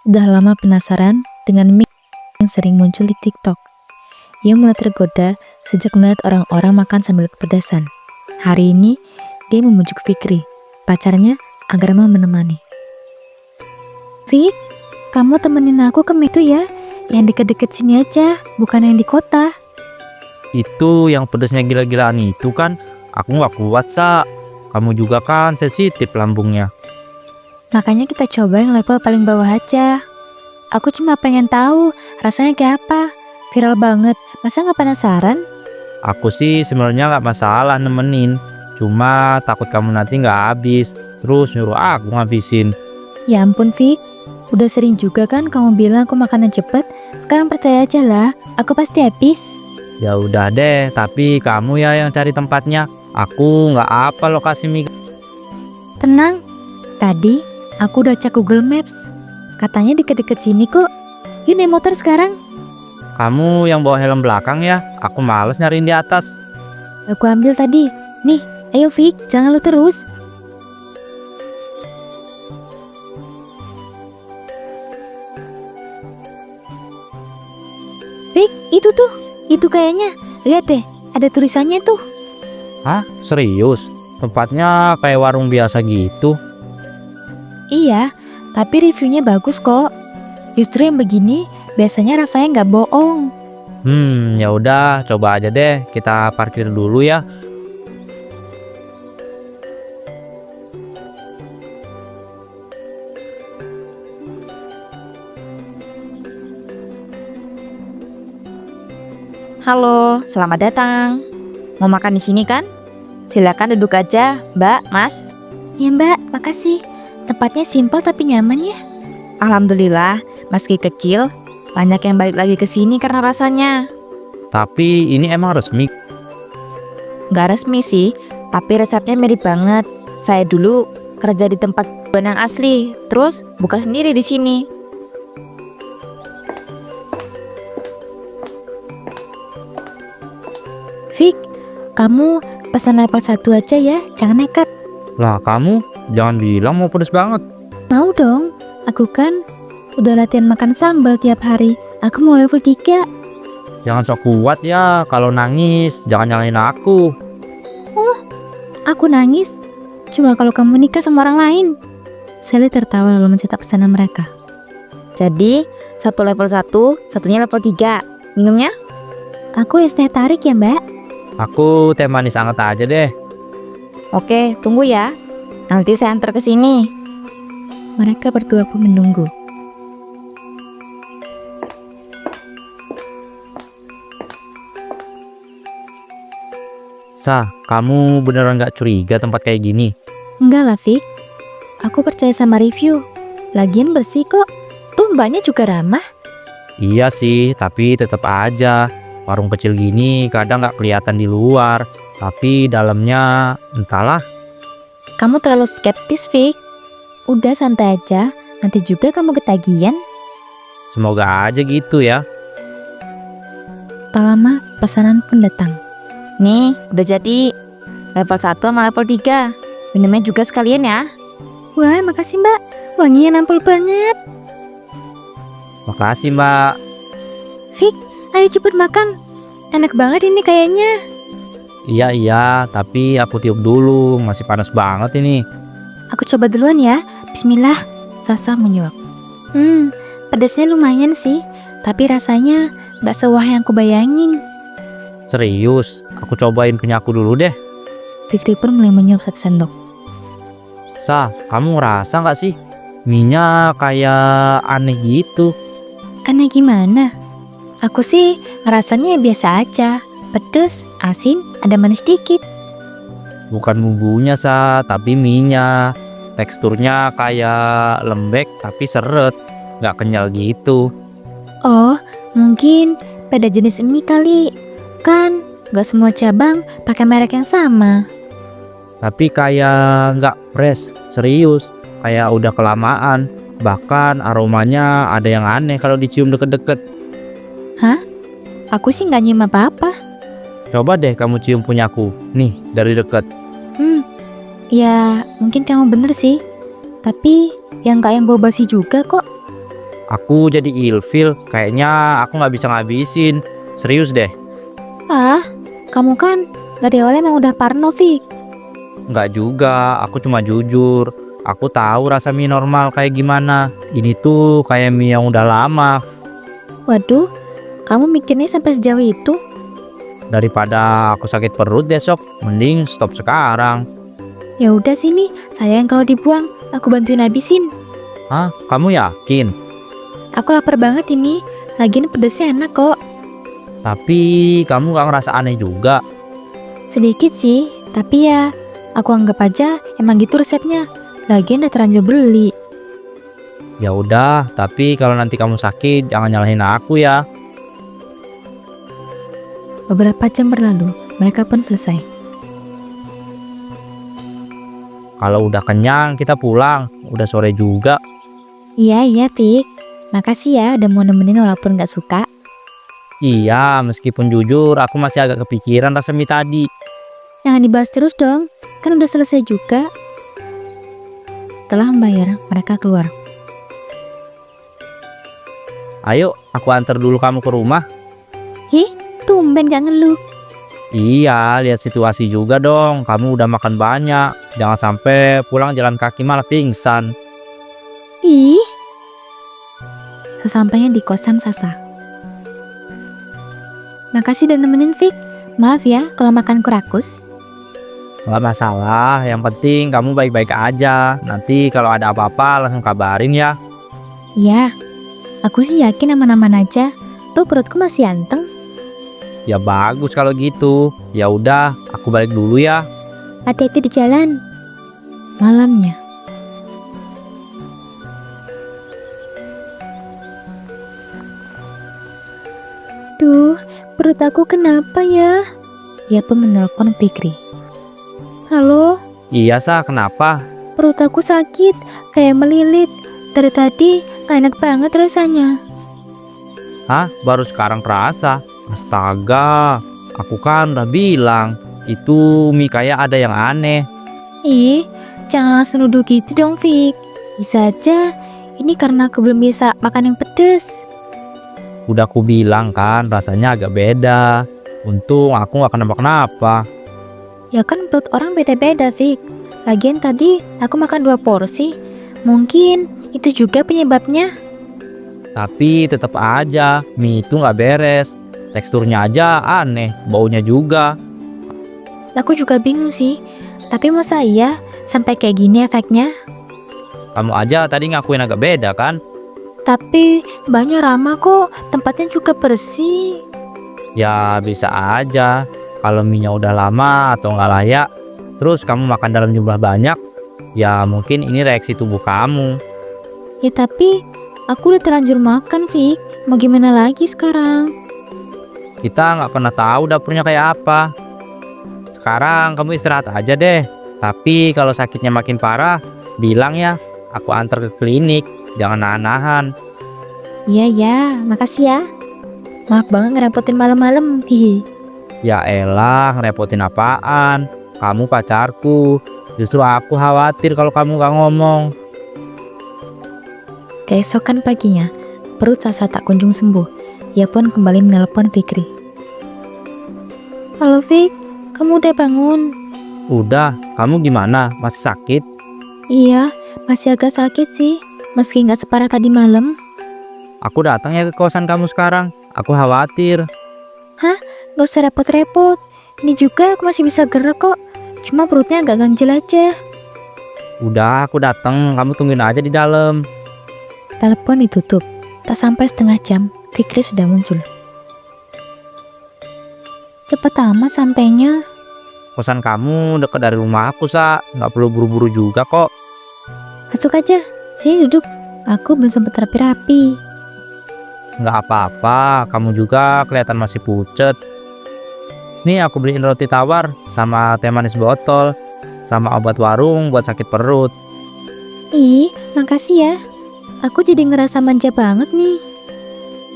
Udah lama penasaran dengan meme yang sering muncul di TikTok. Ia mulai tergoda sejak melihat orang-orang makan sambil kepedasan. Hari ini, dia membujuk Fikri, pacarnya, agar mau menemani. Fik, kamu temenin aku ke meme itu ya, yang deket-deket sini aja, bukan yang di kota. Itu yang pedesnya gila-gilaan itu kan, aku nggak kuat, Sa. Kamu juga kan sensitif lambungnya. Makanya kita coba yang level paling bawah aja. Aku cuma pengen tahu rasanya kayak apa. Viral banget, masa nggak penasaran? Aku sih sebenarnya nggak masalah nemenin, cuma takut kamu nanti nggak habis, terus nyuruh aku ngabisin. Ya ampun Fik, udah sering juga kan kamu bilang aku makanan cepet. Sekarang percaya aja lah, aku pasti habis. Ya udah deh, tapi kamu ya yang cari tempatnya. Aku nggak apa lokasi mie. Tenang, tadi aku udah cek Google Maps. Katanya deket-deket sini kok. Yuk naik motor sekarang. Kamu yang bawa helm belakang ya, aku males nyariin di atas. Aku ambil tadi. Nih, ayo Fik, jangan lu terus. Fik, itu kayaknya. Lihat deh, ada tulisannya tuh. Hah? Serius? Tempatnya kayak warung biasa gitu? Iya, tapi reviewnya bagus kok. Justru yang begini biasanya rasanya nggak bohong. Ya udah, coba aja deh. Kita parkir dulu ya. Halo, selamat datang. Mau makan di sini kan? Silakan duduk aja, Mbak, Mas. Ya Mbak, makasih. Tempatnya simpel tapi nyaman ya. Alhamdulillah, meski kecil, banyak yang balik lagi ke sini karena rasanya. Tapi ini emang resmi. Nggak resmi sih, tapi resepnya mirip banget. Saya dulu kerja di tempat yang asli, terus buka sendiri di sini. Fik, kamu pesan level 1 aja ya, jangan nekat. Lah kamu jangan bilang mau pedes banget. Mau dong, aku kan udah latihan makan sambal tiap hari. Aku mau level 3. Jangan sok kuat ya, kalau nangis jangan nyalain aku. Aku nangis cuma kalau kamu nikah sama orang lain. Sally tertawa lalu mencetak pesanan mereka. Jadi, satu level 1, satunya level 3. Minumnya? Aku es teh tarik ya Mbak. Aku teh manis anget aja deh. Oke, tunggu ya. Nanti saya antar ke sini. Mereka berdua pun menunggu. Sa, kamu beneran gak curiga tempat kayak gini? Enggak lah Fik, aku percaya sama review. Lagian bersih kok. Tuh mbaknya juga ramah. Iya sih, tapi tetap aja warung kecil gini kadang gak kelihatan di luar, tapi dalamnya entahlah. Kamu terlalu skeptis Fik. Udah santai aja, nanti juga kamu ketagihan. Semoga aja gitu ya. Tak lama pesanan pun datang. Nih, udah jadi. Level 1 sama level 3. Minumnya juga sekalian ya. Wah makasih Mbak, wanginya nampol banget. Makasih mbak. Fik, ayo cepet makan. Enak banget ini kayaknya. Iya, tapi aku tiup dulu, masih panas banget ini. Aku coba duluan ya. Bismillah. Sasa menyuap. Pedasnya lumayan sih, tapi rasanya gak sewah yang aku bayangin. Serius, aku cobain punya aku dulu deh. Fikri pun mulai menyuap 1 sendok. Sa, kamu ngerasa gak sih? Minyak kayak aneh gitu. Aneh gimana? Aku sih ngerasanya ya biasa aja. Pedes, asin, ada manis dikit. Bukan bumbunya Sa, tapi minyak. Teksturnya kayak lembek tapi seret, gak kenyal gitu. Oh, mungkin beda jenis mie kali. Kan gak semua cabang pakai merek yang sama. Tapi kayak gak fresh, serius. Kayak udah kelamaan. Bahkan aromanya ada yang aneh kalau dicium deket-deket. Hah? Aku sih gak nyium apa-apa. Coba deh kamu cium punyaku, nih dari deket. Ya mungkin kamu bener sih. Tapi yang gak yang bau basi juga kok. Aku jadi ilfil, kayaknya aku nggak bisa ngabisin. Serius deh. Ah, kamu kan dari awal emang udah parno, Fik. Nggak juga, aku cuma jujur. Aku tahu rasa mie normal kayak gimana. Ini tuh kayak mie yang udah lama. Waduh, kamu mikirnya sampai sejauh itu? Daripada aku sakit perut besok, mending stop sekarang. Ya udah sini, sayang kalau dibuang, aku bantuin habisin. Hah? Kamu yakin? Aku lapar banget ini, lagian pedesnya enak kok. Tapi kamu nggak ngerasa aneh juga? Sedikit sih, tapi ya aku anggap aja emang gitu resepnya. Lagian udah terlanjur beli. Ya udah, tapi kalau nanti kamu sakit jangan nyalahin aku ya. Beberapa jam berlalu, mereka pun selesai. Kalau udah kenyang kita pulang. Udah sore juga. Iya, Pik. Makasih ya udah mau nemenin walaupun gak suka. Iya, meskipun jujur aku masih agak kepikiran rasa mie tadi. Jangan dibahas terus dong, kan udah selesai juga. Setelah membayar, mereka keluar. Ayo, aku antar dulu kamu ke rumah. Hih, tumben gak ngeluh. Iya, lihat situasi juga dong. Kamu udah makan banyak. Jangan sampai pulang jalan kaki malah pingsan. Ih. Sesampainya di kosan Sasa. Makasih udah nemenin, Fik. Maaf ya kalau makan kurakus. Nggak masalah, yang penting kamu baik-baik aja. Nanti kalau ada apa-apa langsung kabarin ya. Iya, aku sih yakin aman-aman aja. Tuh perutku masih anteng. Ya bagus kalau gitu. Ya udah, aku balik dulu ya. Hati-hati di jalan. Malamnya. Duh, perut aku kenapa ya? Dia pun menelpon Fikri. Halo, Iya Sa, kenapa? perut aku sakit, kayak melilit. Dari tadi gak enak banget rasanya. Hah? Baru sekarang kerasa? Astaga, aku kan udah bilang itu mie kayak ada yang aneh. Ih, jangan langsung nuduh gitu dong, Fik. Bisa aja ini karena aku belum bisa makan yang pedes. Udah aku bilang kan rasanya agak beda. Untung aku gak kenapa-kenapa. Ya kan perut orang beda-beda, Fik. Lagian tadi aku makan 2 porsi. Mungkin itu juga penyebabnya. Tapi tetap aja mie itu gak beres. Teksturnya aja aneh, baunya juga. Aku juga bingung sih. Tapi masa iya sampai kayak gini efeknya? Kamu aja tadi ngakuin agak beda kan? Tapi banyak ramah kok, tempatnya juga bersih. Ya bisa aja. Kalau mie-nya udah lama atau nggak layak, terus kamu makan dalam jumlah banyak, ya mungkin ini reaksi tubuh kamu. Ya tapi aku udah terlanjur makan, Fik. Mau gimana lagi sekarang? Kita nggak pernah tahu dapurnya kayak apa. Sekarang kamu istirahat aja deh. Tapi kalau sakitnya makin parah, bilang ya, aku antar ke klinik. Jangan nahan-nahan. Iya, makasih ya. Maaf banget ngerepotin malam-malam. Hihi. Ya elah, ngerepotin apaan? Kamu pacarku. Justru aku khawatir kalau kamu nggak ngomong. Keesokan paginya, perut Sasa tak kunjung sembuh. Ia pun kembali menelpon Fikri. Halo Fik, kamu udah bangun? Udah, kamu gimana? Masih sakit? Iya, masih agak sakit sih. Meski nggak separah tadi malam. Aku datang ya ke kosan kamu sekarang. Aku khawatir. Gak usah repot-repot. Ini juga aku masih bisa gerak kok. Cuma perutnya agak ganjil aja. Udah, aku datang. Kamu tungguin aja di dalam. Telepon ditutup. Tak sampai setengah jam, Fikri sudah muncul. Cepet amat sampainya. Kosan kamu deket dari rumah aku, Sa. Nggak perlu buru-buru juga kok. Masuk aja. Sini duduk. Aku belum sempat rapi-rapi. Nggak apa-apa. Kamu juga kelihatan masih pucet. Nih aku beliin roti tawar sama teh manis botol sama obat warung buat sakit perut. Ih, makasih ya. Aku jadi ngerasa manja banget nih.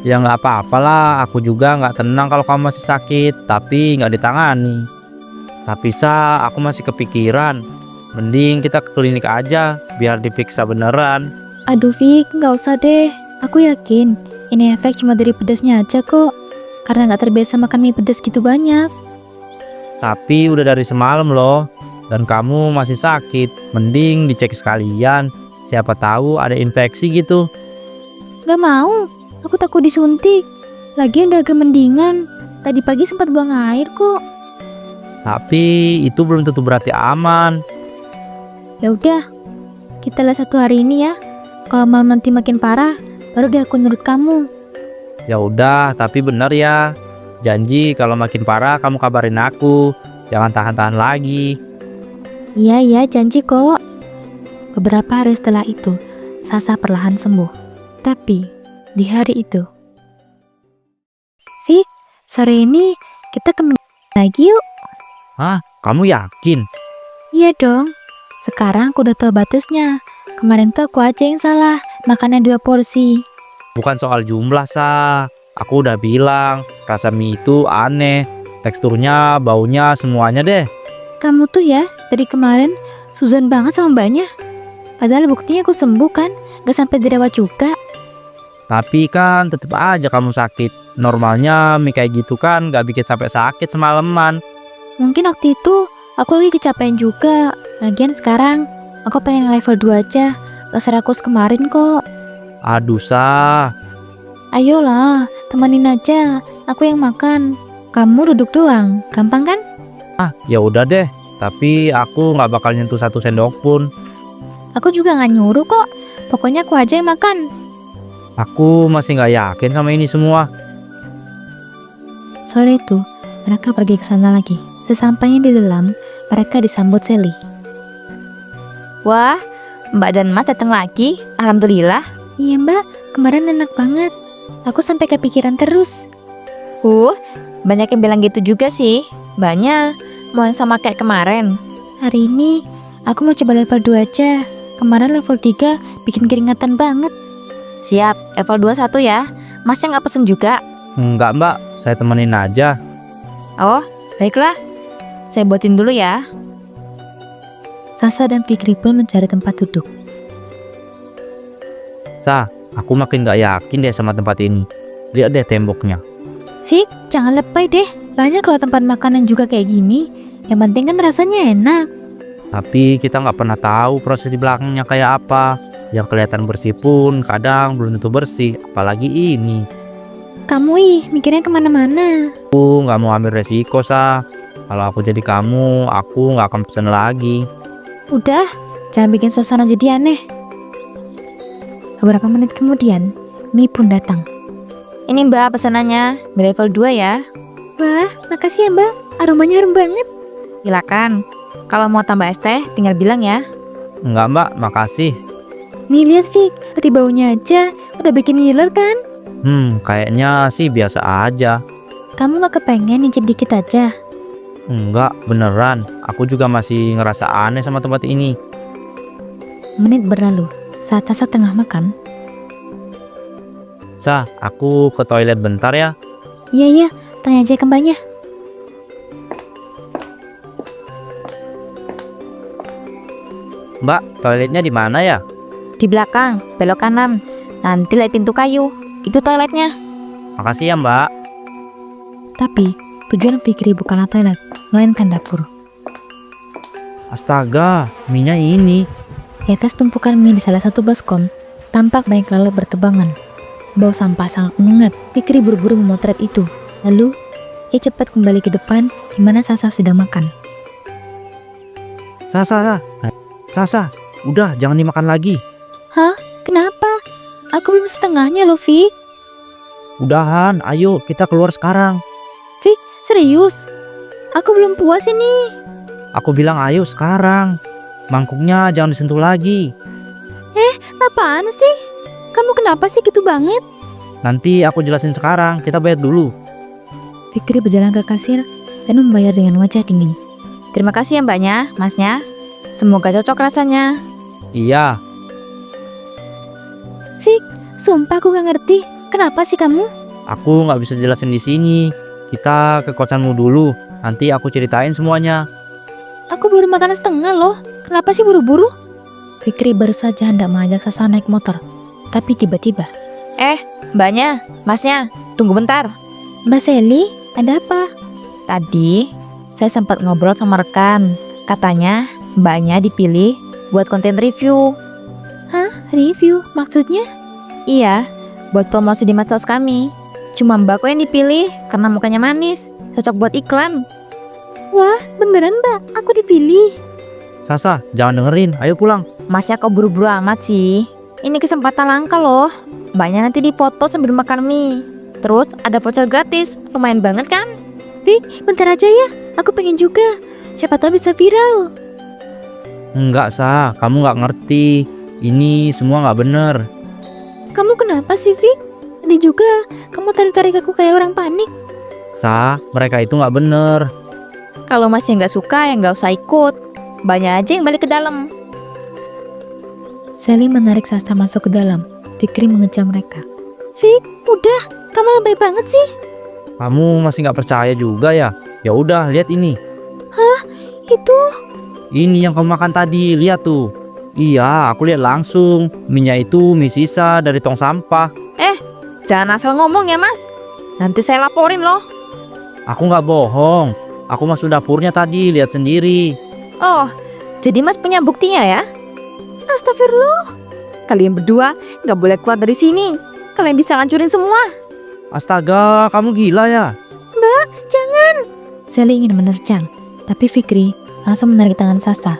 Ya nggak apa-apa lah. Aku juga nggak tenang kalau kamu masih sakit, tapi nggak ditangani. Tapi Sa, aku masih kepikiran. Mending kita ke klinik aja biar diperiksa beneran. Aduh Fik, nggak usah deh. Aku yakin ini efek cuma dari pedasnya aja kok. Karena nggak terbiasa makan mie pedas gitu banyak. Tapi udah dari semalam loh. Dan kamu masih sakit. Mending dicek sekalian. Siapa tahu ada infeksi gitu. Gak mau, aku takut disuntik. Lagian udah agak mendingan. Tadi pagi sempat buang air kok. Tapi itu belum tentu berarti aman. Ya udah, kita lihat 1 hari ini ya. Kalau malam nanti makin parah, baru deh aku nurut kamu. Ya udah, tapi bener ya. Janji kalau makin parah kamu kabarin aku. Jangan tahan-tahan lagi. Iya, janji kok. Beberapa hari setelah itu, Sasa perlahan sembuh. Tapi, di hari itu, Fik, sore ini kita ke lagi yuk. Hah? Kamu yakin? Iya dong. Sekarang aku udah tahu batasnya. Kemarin tuh aku aja yang salah, makannya 2 porsi. Bukan soal jumlah, Sa. Aku udah bilang, rasa mie itu aneh. Teksturnya, baunya, semuanya deh. Kamu tuh ya, dari kemarin suzon banget sama mbaknya. Padahal buktinya aku sembuh kan, gak sampai dirawat juga. Tapi kan tetep aja kamu sakit. Normalnya mie kayak gitu kan gak bikin sampai sakit semalaman. Mungkin waktu itu aku lagi kecapean juga. Lagian sekarang aku pengen level 2 aja, gak serakus kemarin kok. Aduh, Sa. Ayolah, temenin aja, aku yang makan. Kamu duduk doang, gampang kan? Ya udah deh. Tapi aku gak bakal nyentuh 1 sendok pun. Aku juga gak nyuruh kok. Pokoknya aku aja yang makan. Aku masih gak yakin sama ini semua. Sore itu, mereka pergi ke sana lagi. Sesampainya di dalam, mereka disambut Sally. Wah, Mbak dan Mas datang lagi. Alhamdulillah. Iya mbak, kemarin enak banget. Aku sampai kepikiran terus. Banyak yang bilang gitu juga sih. Mbaknya mau yang sama kayak kemarin. Hari ini, aku mau coba level 2 aja. Kemarin level 3 bikin keringatan banget. Siap, level 21 ya. Masnya nggak pesen juga? Enggak, Mbak. Saya temenin aja. Oh, baiklah. Saya buatin dulu ya. Sasa dan Fikri pun mencari tempat duduk. Sa, aku makin gak yakin deh sama tempat ini. Lihat deh temboknya. Fik, jangan lebay deh. Banyak kalau tempat makanan juga kayak gini. Yang penting kan rasanya enak. Tapi kita nggak pernah tahu proses di belakangnya kayak apa. Yang kelihatan bersih pun kadang belum tentu bersih. Apalagi ini. Kamu mikirnya kemana-mana. Aku nggak mau ambil resiko, Sa. Kalau aku jadi kamu, aku nggak akan pesen lagi. Udah, jangan bikin suasana jadi aneh. Beberapa menit kemudian, mie pun datang. Ini Mbak pesanannya, mie level 2 ya. Wah, makasih ya mbak. Aromanya harum banget. Silakan. Kalau mau tambah es teh, tinggal bilang ya. Enggak, Mbak, makasih. Nih lihat Fik, dari baunya aja udah bikin ngiler kan? Kayaknya sih biasa aja. Kamu gak kepengen nyicip dikit aja? Enggak, beneran. Aku juga masih ngerasa aneh sama tempat ini. Menit berlalu, saat Sasa tengah makan. Sa, aku ke toilet bentar ya. Iya, tanya aja ke mbaknya. Mbak, toiletnya di mana ya? Di belakang, belok kanan. Nanti lihat pintu kayu. Itu toiletnya. Makasih ya, Mbak. Tapi, tujuan Fikri bukanlah toilet, melainkan dapur. Astaga, mie-nya ini. Di atas tumpukan mie di salah satu baskom, tampak banyak lalat bertebangan. Bau sampah sangat menyengat. Fikri buru-buru memotret itu. Lalu, ia cepat kembali ke depan di mana Sasa sedang makan. Sasa, udah jangan dimakan lagi. Hah? Kenapa? Aku belum setengahnya loh, Fik. Udahan, ayo kita keluar sekarang. Fik, serius? Aku belum puas ini. Aku bilang ayo sekarang. Mangkuknya jangan disentuh lagi. Apaan sih? Kamu kenapa sih gitu banget? Nanti aku jelasin sekarang, kita bayar dulu. Fikri berjalan ke kasir dan membayar dengan wajah dingin. Terima kasih ya mbaknya, masnya. Semoga cocok rasanya. Iya, Fik, sumpah aku gak ngerti. Kenapa sih kamu? aku nggak bisa jelasin di sini. Kita ke kosanmu dulu. Nanti aku ceritain semuanya. Aku baru makan setengah loh. Kenapa sih buru-buru? Fikri baru saja hendak mengajak Sasa naik motor. Tapi tiba-tiba, Mbaknya, masnya, tunggu bentar. Mbak Sally, ada apa? Tadi saya sempat ngobrol sama rekan. Katanya mbaknya dipilih buat konten review. Review, maksudnya? Iya, buat promosi di medsos kami. Cuma mbak kok yang dipilih karena mukanya manis, cocok buat iklan. Wah, beneran Mbak, aku dipilih. Sasa, jangan dengerin, ayo pulang. Masnya kok buru-buru amat sih? Ini kesempatan langka loh. Mbaknya nanti dipoto sambil makan mie. Terus ada voucher gratis, lumayan banget kan? Vic, bentar aja ya, aku pengen juga. Siapa tahu bisa viral. Enggak, Sa, kamu nggak ngerti. Ini semua nggak bener. Kamu kenapa sih Vic? Tadi juga, kamu tarik-tarik aku kayak orang panik. Sa, mereka itu nggak bener. Kalau masnya nggak suka ya nggak usah ikut. Mbaknya aja yang balik ke dalam. Sally menarik Sasa masuk ke dalam. Fikri mengejar mereka. Vic, udah, kamu lebay banget sih. Kamu masih nggak percaya juga ya? Ya udah, lihat ini. Itu, Ini yang kamu makan tadi, lihat tuh. Iya, aku lihat langsung. Minyak itu mie sisa dari tong sampah. Jangan asal ngomong ya mas. Nanti saya laporin loh. Aku nggak bohong. Aku masuk dapurnya tadi, lihat sendiri. Oh, jadi mas punya buktinya ya? astagfirullah. Kalian berdua nggak boleh keluar dari sini. Kalian bisa hancurin semua. Astaga, kamu gila ya? Sally ingin menerjang, tapi Fikri langsung menarik tangan Sasa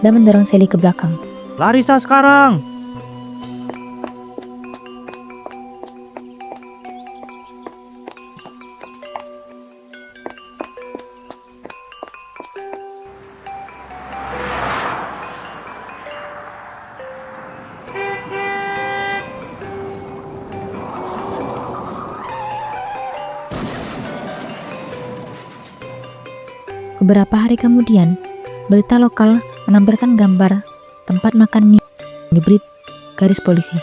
dan mendorong Sally ke belakang. Lari, Sa, sekarang. Beberapa hari kemudian, berita lokal menampilkan gambar tempat makan mie yang diberi garis polisi.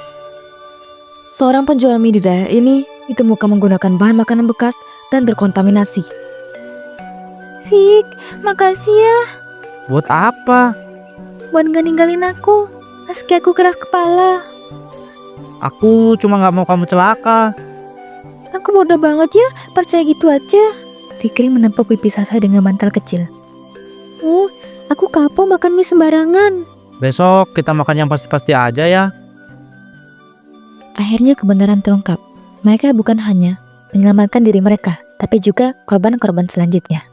Seorang penjual mie di daerah ini ditemukan menggunakan bahan makanan bekas dan terkontaminasi. Vic, makasih ya Buat apa? buat gak ninggalin aku. Meski aku keras kepala, Aku cuma nggak mau kamu celaka. aku bodoh banget ya, percaya gitu aja. Fikri menepuk pipi Sasa dengan bantal kecil. Oh, aku kapok makan mie sembarangan. Besok kita makan yang pasti-pasti aja ya. Akhirnya kebenaran terungkap. Mereka bukan hanya menyelamatkan diri mereka, tapi juga korban-korban selanjutnya.